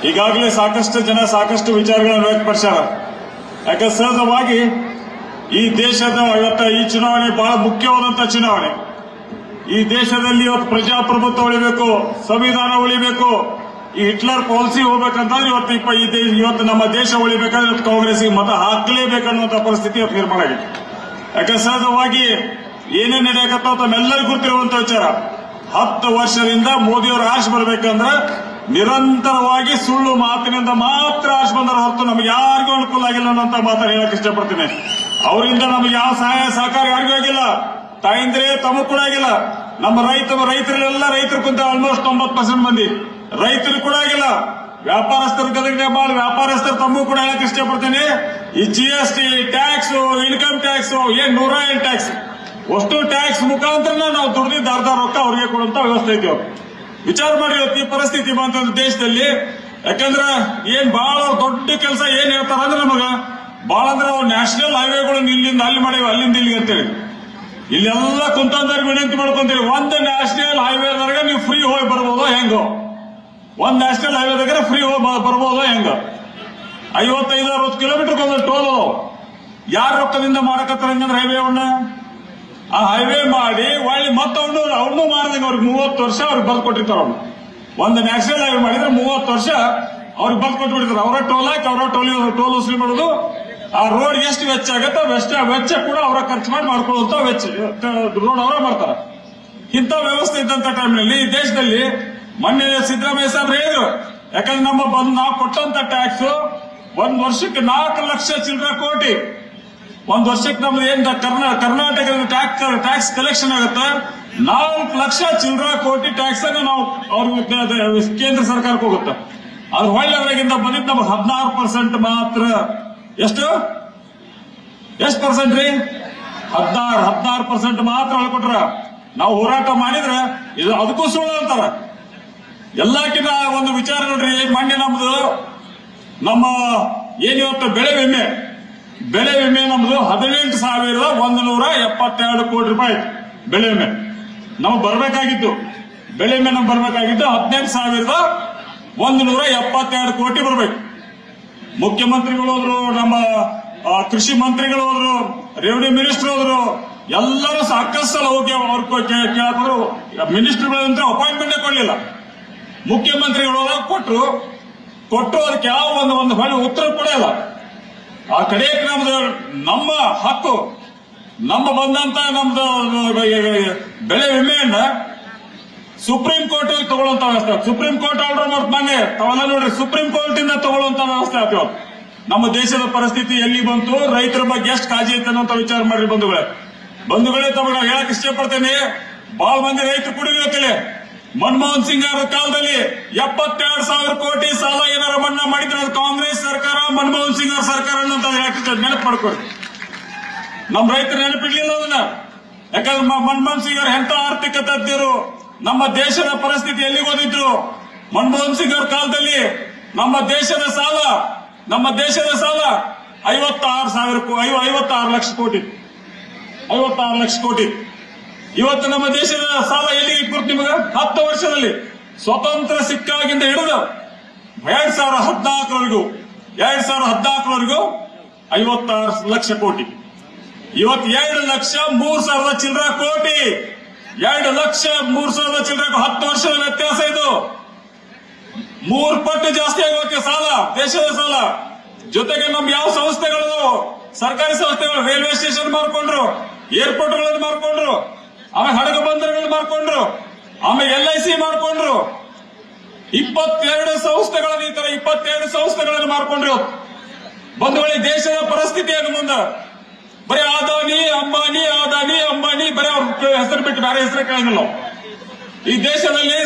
ಈಗಾಗಲೇ ಸಾಕಷ್ಟು ಜನ ಸಾಕಷ್ಟು ವಿಚಾರಗಳನ್ನು ವ್ಯಕ್ತಪಡಿಸ್ಯಾರ. ಯಾಕಂದ್ರೆ ಸಹಜವಾಗಿ ಈ ದೇಶದ ಇವತ್ತ ಈ ಚುನಾವಣೆ ಬಹಳ ಮುಖ್ಯವಾದಂತಹ ಚುನಾವಣೆ. ಈ ದೇಶದಲ್ಲಿ ಇವತ್ತು ಪ್ರಜಾಪ್ರಭುತ್ವ ಉಳಿಬೇಕು, ಸಂವಿಧಾನ ಉಳಿಬೇಕು, ಈ ಹಿಟ್ಲರ್ ಪಾಲಿಸಿ ಹೋಗ್ಬೇಕಂತಂದ್ರೆ ಇವತ್ತು ನಮ್ಮ ದೇಶ ಉಳಿಬೇಕಂದ್ರೆ ಕಾಂಗ್ರೆಸ್ಗೆ ಮತ ಹಾಕಲೇಬೇಕನ್ನುವಂತ ಪರಿಸ್ಥಿತಿ ನಿರ್ಮಾಣ ಆಗಿದೆ. ಯಾಕಂದ್ರೆ ಸಹಜವಾಗಿ ಏನೇನ್ ನಡೆಯಕತ್ತಾವ ತಮ್ಮೆಲ್ಲರಿಗೂ ಗೊತ್ತಿರುವಂತ ವಿಚಾರ. 10 ವರ್ಷದಿಂದ ಮೋದಿಯವರು ಆಶೆ ಬರ್ಬೇಕಂದ್ರೆ ನಿರಂತರವಾಗಿ ಸುಳ್ಳು ಮಾತಿನಿಂದ ಮಾತ್ರ ಆಶೆ ಬಂದರ ಹೊರತು ನಮ್ಗೆ ಯಾರಿಗೂ ಅನುಕೂಲ ಆಗಿಲ್ಲ ಅನ್ನೋಂತ ಮಾತನ್ನು ಹೇಳಕ್ ಇಷ್ಟಪಡ್ತೀನಿ. ಅವರಿಂದ ನಮ್ಗೆ ಯಾವ ಸಹಾಯ ಸಹಕಾರ ಯಾರಿಗೂ ಆಗಿಲ್ಲ, ತಾಯಿಂದ್ರೆ ತಮಗೂ ಕೂಡ ಆಗಿಲ್ಲ. ನಮ್ಮ ರೈತರೆಲ್ಲ ರೈತರು ಕುಂತ ಆಲ್ಮೋಸ್ಟ್ 90% ಮಂದಿ ರೈತರು ಕೂಡ ಆಗಿಲ್ಲ. ವ್ಯಾಪಾರಸ್ಥರ ಗದಗಿನ ಬಾಳ್ ವ್ಯಾಪಾರಸ್ಥರು ತಮಗೂ ಕೂಡ ಹೇಳಕ್ ಇಷ್ಟಪಡ್ತೀನಿ. ಈ GST ಟ್ಯಾಕ್ಸ್, ಇನ್ಕಮ್ ಟ್ಯಾಕ್ಸ್, ಏನ್ 108 ಟ್ಯಾಕ್ಸ್, ಅಷ್ಟು ಟ್ಯಾಕ್ಸ್ ಮುಖಾಂತರ ನಾವು ದುಡ್ದಿದ್ದ ಅರ್ಧ ರೊಕ್ಕ ಅವ್ರಿಗೆ ಕೊಡುವಂತ ವ್ಯವಸ್ಥೆ ಐತಿ. ವಿಚಾರ ಮಾಡಿ ಈ ಪರಿಸ್ಥಿತಿ ಬಂತಂದ್ರೆ ದೇಶದಲ್ಲಿ. ಯಾಕಂದ್ರೆ ಏನ್ ಬಹಳ ದೊಡ್ಡ ಕೆಲಸ ಏನ್ ಹೇಳ್ತಾರ ಅಂದ್ರೆ ನಮಗ ಬಹಳ ಅಂದ್ರೆ ನ್ಯಾಷನಲ್ ಹೈವೇಗಳು ಇಲ್ಲಿಂದ ಅಲ್ಲಿ ಮಾಡೇವಿ, ಅಲ್ಲಿಂದ ಇಲ್ಲಿಗೆ ಅಂತೇಳಿ ಇಲ್ಲೆಲ್ಲ ಕುಂತಂದ್ರೆ ವಿನಂತಿ ಮಾಡ್ಕೊಂತೀರಿ. ಒಂದು ನ್ಯಾಷನಲ್ ಹೈವೇದಾಗ ನೀವು ಫ್ರೀ ಹೋಗಿ ಬರ್ಬೋದೋ ಹೆಂಗೋ, ಒಂದ್ ನ್ಯಾಷನಲ್ ಹೈವೇದಾಗ ಫ್ರೀ ಹೋಗಿ ಬರ್ಬೋದೋ ಹೆಂಗ? 55-60 ಕಿಲೋಮೀಟರ್ ಒಂದು ಟೋಲ್ ಯಾರ ರೊಕ್ಕದಿಂದ ಮಾಡಕತ್ತಾರ ಹಂಗಂದ್ರೆ ಹೈವೇವನ್ನ ಆ ಹೈವೇ ಮಾಡಿ ಒಳ್ಳೆ ಮತ್ತೆ ಅವನು ಮಾಡಿದಂಗೆ ಅವ್ರಿಗೆ 30 ವರ್ಷ ಅವ್ರಿಗೆ ಬದ್ ಕೊಟ್ಟಿರ್ತಾರ. ಅವ್ರು ಒಂದು ನ್ಯಾಷನಲ್ ಹೈವೇ ಮಾಡಿದ್ರೆ 30 ವರ್ಷ ಅವ್ರಿಗೆ ಬದ್ ಕೊಟ್ಬಿಡ್ತಾರೆ. ಅವರ ಟೋಲ್ ಹಾಕಿ ಅವರ ಟೋಲ್ ವಸೂಲಿ ಮಾಡೋದು. ಆ ರೋಡ್ ಎಷ್ಟು ವೆಚ್ಚ ಆಗತ್ತೆ ವೆಚ್ಚ ಕೂಡ ಅವರ ಖರ್ಚು ಮಾಡಿ ಮಾಡ್ಕೊಳ್ಳುವಂತ ವೆಚ್ಚ ರೋಡ್ ಅವರ ಮಾಡ್ತಾರ. ಇಂಥ ವ್ಯವಸ್ಥೆ ಇದ್ದಂತ ಟೈಮ್ನಲ್ಲಿ ಈ ದೇಶದಲ್ಲಿ ಮೊನ್ನೆ ಸಿದ್ದರಾಮಯ್ಯ ಸಾಹೇಬ್ರು ಹೇಳಿದ್ರು. ಯಾಕಂದ್ರೆ ನಾವು ಕೊಟ್ಟಂತ ಟ್ಯಾಕ್ಸ್ ಒಂದ್ ವರ್ಷಕ್ಕೆ 4 ಲಕ್ಷ ಚಿಲ್ಲರೆ ಕೋಟಿ. ಒಂದ್ ವರ್ಷಕ್ಕೆ ನಮ್ದು ಏನ್ ಕರ್ನಾಟಕದ ಟ್ಯಾಕ್ಸ್ ಕಲೆಕ್ಷನ್ ಆಗುತ್ತೆ 4 ಲಕ್ಷ ಚಿಲ್ಲರೆ ಕೋಟಿ ಟ್ಯಾಕ್ಸ್ ಅನ್ನು ನಾವು ಅವ್ರಿಗೆ ಕೇಂದ್ರ ಸರ್ಕಾರಕ್ಕೆ ಹೋಗುತ್ತೆ. ಅದು ಒಳ್ಳೆಯವರಾಗಿಂದ ಬಂದಿದ್ದು ನಮಗೆ 16% ಮಾತ್ರ. ಎಷ್ಟು ಪರ್ಸೆಂಟ್ ರೀ? 16% ಮಾತ್ರ ಹೇಳ್ಕೊಟ್ರ. ನಾವು ಹೋರಾಟ ಮಾಡಿದ್ರೆ ಇದು ಅದಕ್ಕೂ ಸುಳ್ಳು ಅಂತಾರ. ಎಲ್ಲಕ್ಕಿಂತ ಒಂದು ವಿಚಾರ ನೋಡ್ರಿ, ಮೊನ್ನೆ ನಮ್ಮ ಏನಿವತ್ತು ಬೆಳೆ ವಿಮೆ ನಮ್ದು 18,172 ಕೋಟಿ ರೂಪಾಯಿ ಬೆಳೆ ವಿಮೆ ನಮಗೆ ಬರಬೇಕಾಗಿತ್ತು. ಬೆಳೆ ವಿಮೆ ನಮ್ಗೆ ಬರಬೇಕಾಗಿದ್ದು 18,172 ಕೋಟಿ ಬರಬೇಕು. ಮುಖ್ಯಮಂತ್ರಿಗಳು ಹೋದ್ರು, ನಮ್ಮ ಕೃಷಿ ಮಂತ್ರಿಗಳು ಹೋದ್ರು, ರೆವಿನ್ಯೂ ಮಿನಿಸ್ಟರ್ ಹೋದ್ರು, ಎಲ್ಲರೂ ಸಾಕಷ್ಟು ಸಲ ಹೋಗಿ ಅವ್ರ ಕೇಳಿದ್ರು. ಮಿನಿಸ್ಟರ್ಗಳಂದ್ರೆ ಅಪಾಯಿಂಟ್ಮೆಂಟ್ ಕೊಡ್ಲಿಲ್ಲ. ಮುಖ್ಯಮಂತ್ರಿಗಳು ಕೊಟ್ಟರು ಅದಕ್ಕೆ ಯಾವ ಒಂದು ಹೊಳೆ ಉತ್ತರ ಕೂಡ ಇಲ್ಲ. ಆ ಕಡೆಗೆ ನಮ್ಮ ಹಕ್ಕು ಬಂದಂತ ನಮ್ದು ಬೆಳೆ ವಿಮೆಯನ್ನ ಸುಪ್ರೀಂ ಕೋರ್ಟ್ ತಗೊಳ್ಳುವಂತ ವ್ಯವಸ್ಥೆ. ಸುಪ್ರೀಂ ಕೋರ್ಟ್ ಆರ್ಡರ್ ಮೊನ್ನೆ ತಾವೆಲ್ಲ ನೋಡ್ರಿ, ಸುಪ್ರೀಂ ಕೋರ್ಟ್ ಇಂದ ತಗೊಳ್ಳುವಂತ ವ್ಯವಸ್ಥೆ ಆಗ್ತೀವಿ. ನಮ್ಮ ದೇಶದ ಪರಿಸ್ಥಿತಿ ಎಲ್ಲಿ ಬಂತು, ರೈತರ ಬಗ್ಗೆ ಎಷ್ಟು ಕಾಳಜಿ ಐತೆ ಅನ್ನೋ ವಿಚಾರ ಮಾಡ್ರಿ ಬಂಧುಗಳೇ. ತಮಗೆ ಹೇಳಕ್ ಇಷ್ಟಪಡ್ತೇನೆ, ಬಹಳ ಮಂದಿ ರೈತರು ಕುಡಿಯೋತಿಲ್ಲ. ಮನಮೋಹನ್ ಸಿಂಗ್ ಅವರ ಕಾಲದಲ್ಲಿ 72,000 ಕೋಟಿ ಸಾಲ ಏನಾರ ಮನ್ನಾ ಮಾಡಿದ್ರೆ ಅದು ಕಾಂಗ್ರೆಸ್ ಸರ್ಕಾರ, ಮನಮೋಹನ್ ಸಿಂಗ್ ಅವರ ಸರ್ಕಾರ ಅಂತ ನೆನಪು ಮಾಡ್ಕೊಡ್ರಿ. ನಮ್ಮ ರೈತರು ನೆನಪಿಡ್ಲಿಲ್ಲ ಅದನ್ನ. ಯಾಕಂದ್ರೆ ಮನಮೋಹನ್ ಸಿಂಗ್ ಅವರು ಎಂತ ಆರ್ಥಿಕ ತಜ್ಞರು, ನಮ್ಮ ದೇಶದ ಪರಿಸ್ಥಿತಿ ಎಲ್ಲಿಗೆ ಓದಿದ್ರು. ಮನಮೋಹನ್ ಸಿಂಗ್ ಅವರ ಕಾಲದಲ್ಲಿ ನಮ್ಮ ದೇಶದ ಸಾಲ 56 ಲಕ್ಷ ಕೋಟಿ. 56 ಲಕ್ಷ ಕೋಟಿ. ಇವತ್ತು ನಮ್ಮ ದೇಶದ ಸಾಲ ಎಲ್ಲಿಗೆ ಕೊಡ್ತು ನಿಮಗೆ? 10 ವರ್ಷದಲ್ಲಿ ಸ್ವತಂತ್ರ ಸಿಕ್ಕಾಗಿಂದ ಹಿಡಿದು 2014ವರೆಗೂ 56 ಲಕ್ಷ ಕೋಟಿ. ಇವತ್ತು 2,03,000 ಚಿಲ್ಲರೆ ಕೋಟಿ. 2,03,000 ಚಿಲ್ಲರೆ 10 ವರ್ಷದ ವ್ಯತ್ಯಾಸ. ಇದು 3 ಪಟ್ಟು ಜಾಸ್ತಿ ಆಗೋಕೆ ಸಾಲ, ದೇಶದ ಸಾಲ. ಜೊತೆಗೆ ನಮ್ ಯಾವ ಸಂಸ್ಥೆಗಳು, ಸರ್ಕಾರಿ ಸಂಸ್ಥೆಗಳು, ರೈಲ್ವೆ ಸ್ಟೇಷನ್ ಮಾಡ್ಕೊಂಡ್ರು, ಏರ್ಪೋರ್ಟ್ಗಳನ್ನು ಮಾಡ್ಕೊಂಡ್ರು, ಆಮೇಲೆ ಹಡಗು ಬಂದರುಗಳು ಮಾಡ್ಕೊಂಡ್ರು, ಆಮೇಲೆ LIC ಮಾಡ್ಕೊಂಡ್ರು. 22 ಸಂಸ್ಥೆಗಳನ್ನು ಈ ತರ 22 ಸಂಸ್ಥೆಗಳನ್ನು ಮಾಡ್ಕೊಂಡ್ರು. ಬಂಧುಗಳೇ, ದೇಶದ ಪರಿಸ್ಥಿತಿ ಏನು ಮುಂದೆ? ಬರೀ ಅದಾನಿ ಅಂಬಾನಿ ಬರೀ ಅವ್ರ ಹೆಸರು ಬಿಟ್ಟು ಬೇರೆ ಹೆಸರು ಕೇಳಿಲ್ಲ. ಈ ದೇಶದಲ್ಲಿ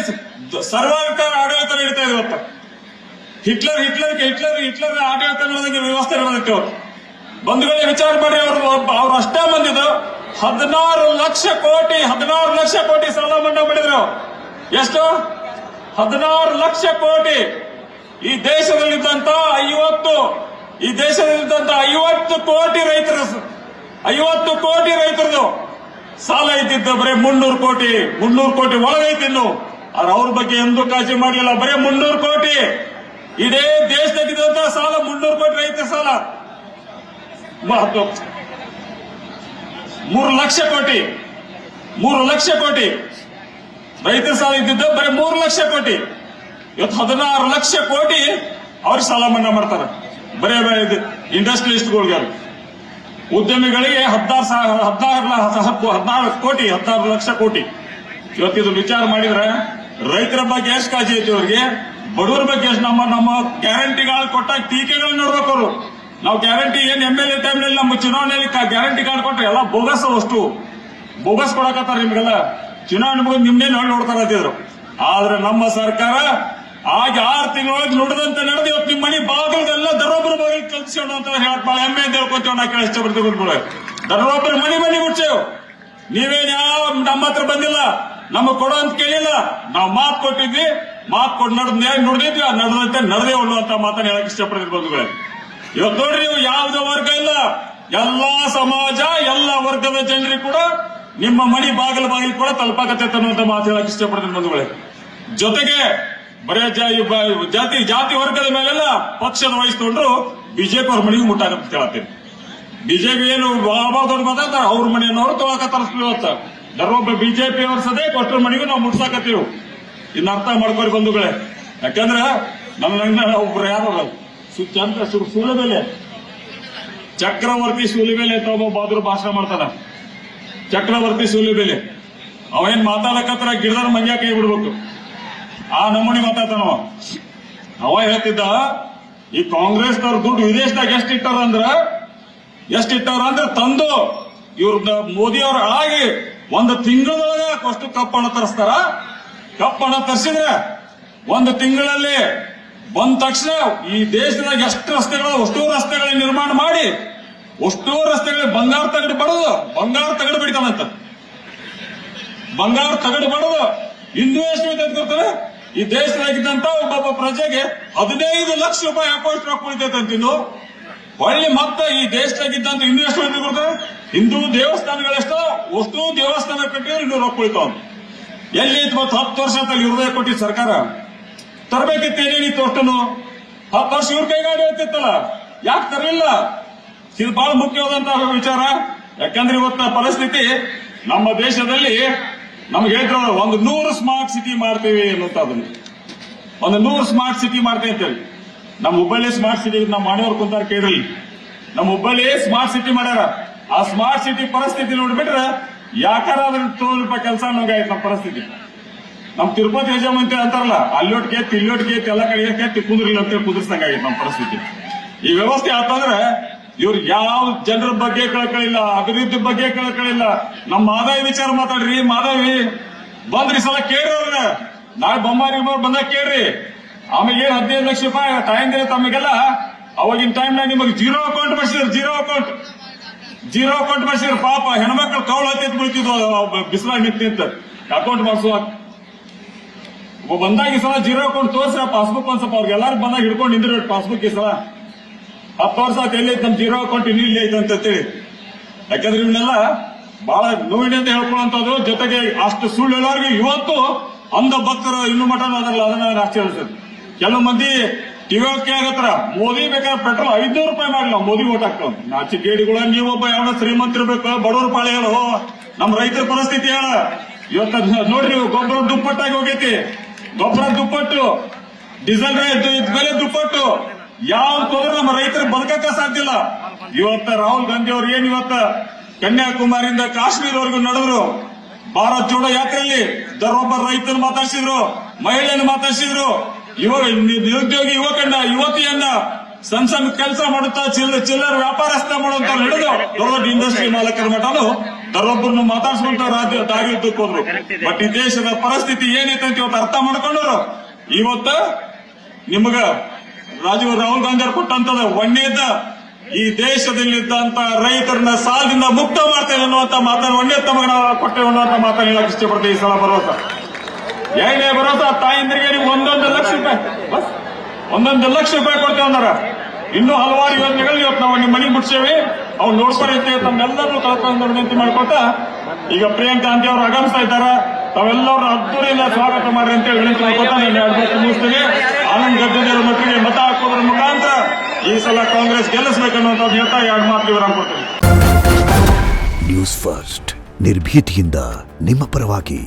ಸರ್ವಾಧಿಕಾರ ಆಡಳಿತ ನಡೀತಾ ಇದೆ ಇವತ್ತು. ಹಿಟ್ಲರ್ ಆಡಳಿತ ವ್ಯವಸ್ಥೆ ನಡೆದಿತ್ತು. ಬಂಧುಗಳೇ, ವಿಚಾರ ಮಾಡಿ, ಅವ್ರು ಅಷ್ಟೇ ಮಂದಿದ್ದು 16 ಲಕ್ಷ ಕೋಟಿ ಸಾಲ ಮನ್ನಾ ಮಾಡಿದ್ರು. ಎಷ್ಟು? 16 ಲಕ್ಷ ಕೋಟಿ. ಈ ದೇಶದಲ್ಲಿದ್ದಂತ 50 ಕೋಟಿ ರೈತರದು ಸಾಲ ಇದ್ದಿದ್ದು ಬರೀ 300 ಕೋಟಿ ಒಳಗೈತಿ. ಇನ್ನು ಅವ್ರ ಬಗ್ಗೆ ಎಂದೂ ಕಾಳಜಿ ಮಾಡಲಿಲ್ಲ. ಬರೀ 300 ಕೋಟಿ ಇಡೀ ದೇಶದಾಗಿದ್ದಂತ ಸಾಲ 300 ಕೋಟಿ ರೈತ ಸಾಲ 3 ಲಕ್ಷ ಕೋಟಿ 3 ಲಕ್ಷ ಕೋಟಿ ರೈತ ಸಾಲ ಇದ್ದಿದ್ದು ಬರೀ 3 ಲಕ್ಷ ಕೋಟಿ. ಇವತ್ತು 16 ಲಕ್ಷ ಕೋಟಿ ಅವ್ರಿಗೆ ಸಾಲ ಮನ್ನಾ ಮಾಡ್ತಾರೆ. ಬರೇ ಇಂಡಸ್ಟ್ರಿಯಲಿಸ್ಟ್ಗಳಿಗೆ, ಉದ್ಯಮಿಗಳಿಗೆ 16 ಕೋಟಿ 16 ಲಕ್ಷ ಕೋಟಿ. ಇವತ್ತಿದು ವಿಚಾರ ಮಾಡಿದ್ರೆ ರೈತರ ಬಗ್ಗೆ ಎಷ್ಟು ಕಾಳಜಿ ಐತಿ ಅವ್ರಿಗೆ, ಬಡವರ ಬಗ್ಗೆ ಎಷ್ಟು. ನಮ್ಮ ಗ್ಯಾರಂಟಿಗಳು ಕೊಟ್ಟಾಗ ಟೀಕೆಗಳು ನೋಡ್ಬೇಕು ಅವರು. ನಾವು ಗ್ಯಾರಂಟಿ ಏನ್ MLA ಟೈಮ್ನಲ್ಲಿ ನಮ್ಮ ಚುನಾವಣೆಯಲ್ಲಿ ಗ್ಯಾರಂಟಿ ಕಾರ್ಡ್ ಕೊಟ್ರೆ ಎಲ್ಲ ಬೋಗಸ್, ಅಷ್ಟು ಬೋಗಸ್ ಕೊಡಕತ್ತಾರ ನಿಮ್ಗೆಲ್ಲ. ಚುನಾವಣೆ ಮುಗಿದು ನಿಮ್ನೇ ನೋಡ್ತಾರ ಅಂತಿದ್ರು. ಆದ್ರೆ ನಮ್ಮ ಸರ್ಕಾರ ಆಗ 6 ತಿಂಗಳೊಳಗೆ ನುಡಿದಂತೆ ನಡೆದು ಇವತ್ತು ನಿಮ್ಮ ಮನೆ ಬಾಗಿಲದೆಲ್ಲ ದರೊಬ್ಬರ ಬಾಗಿಲು ಕಲ್ಸ್ಕೊಂಡು ಅಂತ ಹೇಳಿ ಬಹಳ ಹೆಮ್ಮೆ ಅಂತ ಹೇಳ್ಕೊಂತೀವಿ. ನಾ ಕೇಳಿ ಇಷ್ಟಪಡ್ತೀವಿ. ದರೊಬ್ಬರ ಮನೆ ಮುಚ್ಚೇವು. ನೀವೇನ್ ಯಾವ ನಮ್ಮ ಹತ್ರ ಬಂದಿಲ್ಲ, ನಮಗ್ ಕೊಡೋ ಅಂತ ಕೇಳಿಲ್ಲ. ನಾವು ಮಾತು ಕೊಟ್ಟಿದ್ವಿ, ಮಾತು ಕೊಟ್ಟು ನುಡಿದಿದ್ವಿ, ನಡೆದಂತೆ ನಡೆದೇ ಉಳ್ಳು ಅಂತ ಮಾತನ್ನ ಹೇಳಕ್ ಇಷ್ಟಪಡ್ತೀವಿ ಬಂಧುಗಳೇ. ಇವತ್ತು ನೋಡ್ರಿ, ನೀವು ಯಾವುದೇ ವರ್ಗ ಇಲ್ಲ, ಎಲ್ಲಾ ಸಮಾಜ ಎಲ್ಲ ವರ್ಗದ ಜನರಿಗೆ ಕೂಡ ನಿಮ್ಮ ಮನಿ ಬಾಗಿಲು ಕೂಡ ತಲುಪಾಕತ್ತೆ ಅನ್ನುವಂತ ಮಾತು ಹೇಳಕ್ ಇಷ್ಟಪಡ್ತೀನಿ ಬಂಧುಗಳೇ. ಜೊತೆಗೆ ಬರೇ ಜಾತಿ ವರ್ಗದ ಮೇಲೆಲ್ಲ ಪಕ್ಷದ ವಹಿಸ್ಕೊಂಡ್ರು ಬಿಜೆಪಿ ಅವ್ರ ಮನೆಗೂ ಮುಟ್ಟಾಕತ್ತ ಹೇಳ್ತೀನಿ. ಬಿಜೆಪಿ ಏನು ಬಹಳ ದೊಡ್ಡ ಮಾತಾಡ್ತಾರೆ, ಅವ್ರ ಮನೆಯನ್ನವರು ತೊಳಕತ್ತಾರ. ಇವತ್ತ ದರೊಬ್ಬ ಬಿಜೆಪಿ ಅವ್ರ ಸದೇ ಕೊಟ್ಟರ ಮನೆಗೂ ನಾವು ಮುಟ್ಸಾಕತ್ತೀವಿ. ಇನ್ನ ಅರ್ಥ ಮಾಡ್ಕೊರಿ ಬಂಧುಗಳೇ. ಯಾಕಂದ್ರೆ ನನ್ನ ಒಬ್ರು ಯಾರು ಸೂಲಿಬೆಲೆ ಚಕ್ರವರ್ತಿ ಸೂಲಿಬೆಲೆ ಅಂತ ಒಬ್ಬ ಬಾದ್ರು ಭಾಷಣ ಮಾಡ್ತಾನ. ಚಕ್ರವರ್ತಿ ಸೂಲಿಬೆಲೆ ಅವೇನ್ ಮಾತಾಡಕತ್ರ ಗಿಡದ ಮಂಜಾ ಕೈ ಬಿಡ್ಬೇಕು, ಆ ನಮೂನಿ ಮಾತಾಡ್ತಾನವ. ಅವ ಹೇಳ್ತಿದ್ದ, ಈ ಕಾಂಗ್ರೆಸ್ನವ್ರ ದುಡ್ಡು ವಿದೇಶದಾಗ ಎಷ್ಟಿಟ್ಟಾರ ಅಂದ್ರೆ ತಂದು ಇವ್ರ ಮೋದಿ ಅವ್ರ ಆಗಿ 1 ತಿಂಗಳೊಳಗೆ ಅಷ್ಟು ಕಪ್ಪಣ ತರಿಸ್ತಾರ. ಕಪ್ಪಣ ತರಿಸಿದ್ರೆ 1 ತಿಂಗಳಲ್ಲಿ ಬಂದ ತಕ್ಷಣ ಈ ದೇಶದಾಗ ಎಷ್ಟು ರಸ್ತೆಗಳು, ಅಷ್ಟೋ ರಸ್ತೆಗಳ ನಿರ್ಮಾಣ ಮಾಡಿ, ಅಷ್ಟೋ ರಸ್ತೆಗಳಿಗೆ ಬಂಗಾರ ತಗಡು ಬಡಿತಾನಂತ. ಬಂಗಾರ ತಗಡು ಬಡದು ಇನ್ನೂ ಎಷ್ಟು ಕೊಡ್ತಾರೆ. ಈ ದೇಶದಾಗಿದ್ದಂತ ಒಬ್ಬೊಬ್ಬ ಪ್ರಜೆಗೆ 15 ಲಕ್ಷ ರೂಪಾಯಿ ಅಕೌಂಟ್ ರೊಕ್ಕ ಉಳಿತೈತೆ ಅಂತಿದ್ದು. ಒಳ್ಳೆ ಮತ್ತೆ ಈ ದೇಶದಾಗಿದ್ದಂತ ಇನ್ನೂ ಎಷ್ಟು ಕೊಡ್ತಾರೆ. ಹಿಂದೂ ದೇವಸ್ಥಾನಗಳೆಷ್ಟೋ ಅಷ್ಟು ದೇವಸ್ಥಾನ ಕಟ್ಟಿದ್ರೆ ಇನ್ನೂ ರೊಕ್ಕ ಉಳಿತಾವ. ಎಲ್ಲಿ 10 ವರ್ಷದಲ್ಲಿ ಹೃದಯ ಕೊಟ್ಟಿದ್ ಸರ್ಕಾರ ತರಬೇಕಿತ್ತು. ಏನೇನಿತ್ತು ಅಷ್ಟನ್ನು 10 ವರ್ಷ ಇವ್ರ ಕೈಗಾಡಿ ಹೇಳ್ತಿತ್ತಲ್ಲ, ಯಾಕೆ ತರಲಿಲ್ಲ? ಇದು ಬಹಳ ಮುಖ್ಯವಾದಂತಹ ವಿಚಾರ. ಯಾಕಂದ್ರೆ ಇವತ್ತಿನ ಪರಿಸ್ಥಿತಿ ನಮ್ಮ ದೇಶದಲ್ಲಿ ನಮ್ಗೆ ಹೇಳಿದ್ರು 100 ಸ್ಮಾರ್ಟ್ ಸಿಟಿ ಮಾಡ್ತೀವಿ ಅನ್ನುವಂಥದ್ದನ್ನು. 100 ಸ್ಮಾರ್ಟ್ ಸಿಟಿ ಮಾಡ್ತೇವೆ ಅಂತೇಳಿ. ನಮ್ಮ ಹುಬ್ಬಳ್ಳಿ ಸ್ಮಾರ್ಟ್ ಸಿಟಿ ನಮ್ಮ ಮನೆಯವ್ರು ಕುಂತಾರ ಕೇಳಿ. ನಮ್ಮ ಹುಬ್ಬಳ್ಳಿ ಸ್ಮಾರ್ಟ್ ಸಿಟಿ ಮಾಡ್ಯಾರ. ಆ ಸ್ಮಾರ್ಟ್ ಸಿಟಿ ಪರಿಸ್ಥಿತಿ ನೋಡ್ಬಿಟ್ರೆ ಯಾಕಾರ ತೋಲ್ಪ ಕೆಲಸ ನಂಗಾಯ್ತು ನಮ್ಮ ಪರಿಸ್ಥಿತಿ. ನಮ್ ತಿರುಪತಿ ಯಜಮಾಂತಿ ಅಂತಾರಲ್ಲ, ಅಲ್ಲೊಟ್ ಕೇತ್ ಇಲ್ಲೊಟ್ ಕೇತ್ ಎಲ್ಲ ಕಡೆ ಕೇತ್ ಕುಂದ್ರಿಲ್ಲ ಅಂತ ಕುದುರ್ಸಂಗಾಗಿತ್ತು ನಮ್ಮ ಪರಿಸ್ಥಿತಿ. ಈ ವ್ಯವಸ್ಥೆ ಆತಂದ್ರೆ ಇವ್ರು ಯಾವ ಜನರ ಬಗ್ಗೆ ಕಳ್ಕೊಳ್ಳಿಲ್ಲ, ಅಭಿವೃದ್ಧಿ ಬಗ್ಗೆ ಕಳ್ಕೊಳ್ಳಿಲ್ಲ. ನಮ್ಮ ಮಾಧವಿ ವಿಚಾರ ಮಾತಾಡ್ರಿ. ಮಾಧವಿ ಬಂದ್ರಿ ಸಲ ಕೇಳ್ರಿ ಅವ್ರನ್ನ, ನಾಳೆ ಬೊಮ್ಮಾರಿ ಬಂದಾಗ ಕೇಳ್ರಿ. ಆಮೇಲೆ ಏನ್ 15 ಲಕ್ಷ ರೂಪಾಯಿ ಟೈಮ್ ದಿನ ತಮಗೆಲ್ಲ ಅವಾಗಿನ ಟೈಮ್ನಾಗ ನಿಮಗೆ ಜೀರೋ ಅಕೌಂಟ್ ಮಾಡಿಸಿದ್ರು. ಪಾಪ ಹೆಣ್ಮಕ್ಳು ಕೌಳ ಹತ್ತಿದ್ ಬೀಳ್ತಿದ್ವು ಬಿಸಿಲಾಗ ನಿಂತ ಅಕೌಂಟ್ ಮಾಡಿಸುವಾಗ. ಬಂದಾಗ ಈ ಸಲ ಜೀರೋ ಅಕೌಂಟ್ ತೋರ್ಸ್ರ ಪಾಸ್ಬುಕ್ ಒಂದ್ಸಪ ಅವ್ರಿಗೆ ಎಲ್ಲಾರು ಬಂದಾಗ ಹಿಡ್ಕೊಂಡು ನಿಂದಿರ ಪಾಸ್ಬುಕ್. ಈ ಸಲ 10 ವರ್ಷ ಆಯ್ತು ಎಲ್ಲೈತೆ ನಮ್ ಜೀರೋ ಅಕೌಂಟ್ ಇನ್ನೂ ಇಲ್ಲಿ ಐತೆ ಅಂತೇಳಿ. ಯಾಕಂದ್ರೆ ಇವನ್ನೆಲ್ಲ ಬಹಳ ನೋವಿನಿಂದ ಹೇಳ್ಕೊಳ್ಳುವಂಥದ್ದು. ಜೊತೆಗೆ ಅಷ್ಟು ಸುಳ್ಳು ಹೇಳೋರಿಗೆ ಇವತ್ತು ಅಂಧ ಭಕ್ತರು ಇನ್ನೂ ಮಠ ಅದಲ್ಲ, ಅದನ್ನ ಆಶ್ಚರ್ಯ. ಕೆಲವು ಮಂದಿ ಟಿವಿ ಕೇಳತ್ರ ಮೋದಿ ಬೇಕಾದ್ರೆ ಪೆಟ್ರೋಲ್ 500 ರೂಪಾಯಿ ಮಾಡಲ್ಲ, ಮೋದಿ ಓಟ್ ಹಾಕ್ತಾವ. ನಾಚಿಕೇಡಿಗಳ ನೀವೊಬ್ಬ ಯಾವ ಶ್ರೀಮಂತರಿರ್ಬೇಕು, ಬಡವರು ಪಾಳೆ ಹೇಳು. ನಮ್ಮ ರೈತರ ಪರಿಸ್ಥಿತಿ ಹೇಳ. ಇವತ್ತ ನೋಡ್ರಿ, ಗೊಬ್ಬರ ದುಪ್ಪಟ್ಟಾಗಿ ಹೋಗೈತಿ. ಗೊಬ್ಬರ ದುಪ್ಪಟ್ಟು, ಡೀಸೆಲ್ ಬೆಲೆ ದುಪ್ಪಟ್ಟು. ಯಾವ ತೊಂದ್ರೆ ನಮ್ಮ ರೈತರಿಗೆ ಬದುಕಕ್ಕ ಸಾಧ್ಯ ಇಲ್ಲ. ಇವತ್ತ ರಾಹುಲ್ ಗಾಂಧಿ ಅವ್ರು ಏನ್ ಇವತ್ತ ಕನ್ಯಾಕುಮಾರಿಯಿಂದ ಕಾಶ್ಮೀರವರೆಗೂ ನಡೆದ್ರು. ಭಾರತ್ ಜೋಡೋ ಯಾತ್ರೆಯಲ್ಲಿ ದರೊಬ್ಬ ರೈತನ ಮಾತಾಡ್ಸಿದ್ರು, ಮಹಿಳೆಯನ್ನು ಮಾತಾಡ್ಸಿದ್ರು. ನಿರುದ್ಯೋಗಿ ಯುವತಿಯನ್ನ ಸಣ್ಣ ಕೆಲಸ ಮಾಡುತ್ತಾ ಚಿಲ್ಲರ ವ್ಯಾಪಾರಸ್ಥ ಮಾಡುವಂತ ನಡೆದು ದೊಡ್ಡ ಇಂಡಸ್ಟ್ರಿ ಮಾಲಕರ ಮಠನು ದರೊಬ್ಬರನ್ನು ಮಾತಾಡ್ಸ್ಕೊಂತ ದಾರಿಯುದ್ದಕ್ಕೆ ಹೋದ್ರು. ಬಟ್ ಈ ದೇಶದ ಪರಿಸ್ಥಿತಿ ಏನೈತೆ ಅಂತ ಇವತ್ತು ಅರ್ಥ ಮಾಡ್ಕೊಂಡವ್ರು. ಇವತ್ತ ನಿಮಗ ರಾಹುಲ್ ಗಾಂಧಿ ಅವರು ಕೊಟ್ಟಂತದ ಒಣ್ಣೆದ ಈ ದೇಶದಲ್ಲಿದ್ದಂತ ರೈತರನ್ನ ಸಾಲದಿಂದ ಮುಕ್ತ ಮಾಡ್ತೇವೆ ಅನ್ನುವಂತ ಮಾತನ್ನು ಒಣ್ಣೆ ತಮಗ ನಾವು ಕೊಟ್ಟೇವೆ ಅನ್ನುವಂತ ಮಾತನ್ನು ಹೇಳಕ್ ಇಷ್ಟಪಡ್ತೇವೆ. ಈ ಸಲ ಭರವಸೆ ಏನೇ ಭರವಸೆ ತಾಯಿಂದ್ರಿಗೆ ನೀವು 1 ಲಕ್ಷ ರೂಪಾಯಿ ಬಸ್ 1 ಲಕ್ಷ ರೂಪಾಯಿ ಕೊಡ್ತೇವೆ ಅಂದಾರ. ಇನ್ನೂ ಹಲವಾರು ಯೋಜನೆಗಳು ಇವತ್ತು ನಾವು ನಿಮ್ಮ ಮನೆಗೆ ಮುಟ್ಸೇವಿ. ಅವ್ರು ನೋಡ್ಕೊಂಡಿರ್ತೇವೆ. ತಮ್ಮೆಲ್ಲರೂ ಕಳ್ಕೊಂಡು ವಿನಂತಿ ಮಾಡ್ಕೊತ ಈಗ ಪ್ರಿಯಾಂಕಾ ಗಾಂಧಿ ಅವರು ಆಗಮಿಸ್ತಾ ಇದ್ದಾರೆ. ತಾವೆಲ್ಲರೂ ಅದ್ದೂರಿಯಿಂದ ಸ್ವಾಗತ ಮಾಡ್ರಿ ಅಂತೇಳಿ ವಿನಂತಿ ಮಾಡ್ಕೊತ ನಾನು ಮುಗಿಸ್ತೀನಿ. ಆನಂದ್ ಗದ್ದೆಯವರ ಮಕ್ಕಳಿಗೆ ಮತ ಹಾಕೋದ್ರ ಮುಖಾಂತರ ಈ ಸಲ ಕಾಂಗ್ರೆಸ್ ಗೆಲ್ಲಿಸಬೇಕನ್ನುವಂಥದ್ದು ಹೇಳ್ತಾ 2 ಮಾತು ವಿವರ ಕೊಡ್ತೀನಿ. ನ್ಯೂಸ್ ಫಸ್ಟ್ ನಿರ್ಭೀತಿಯಿಂದ ನಿಮ್ಮ ಪರವಾಗಿ.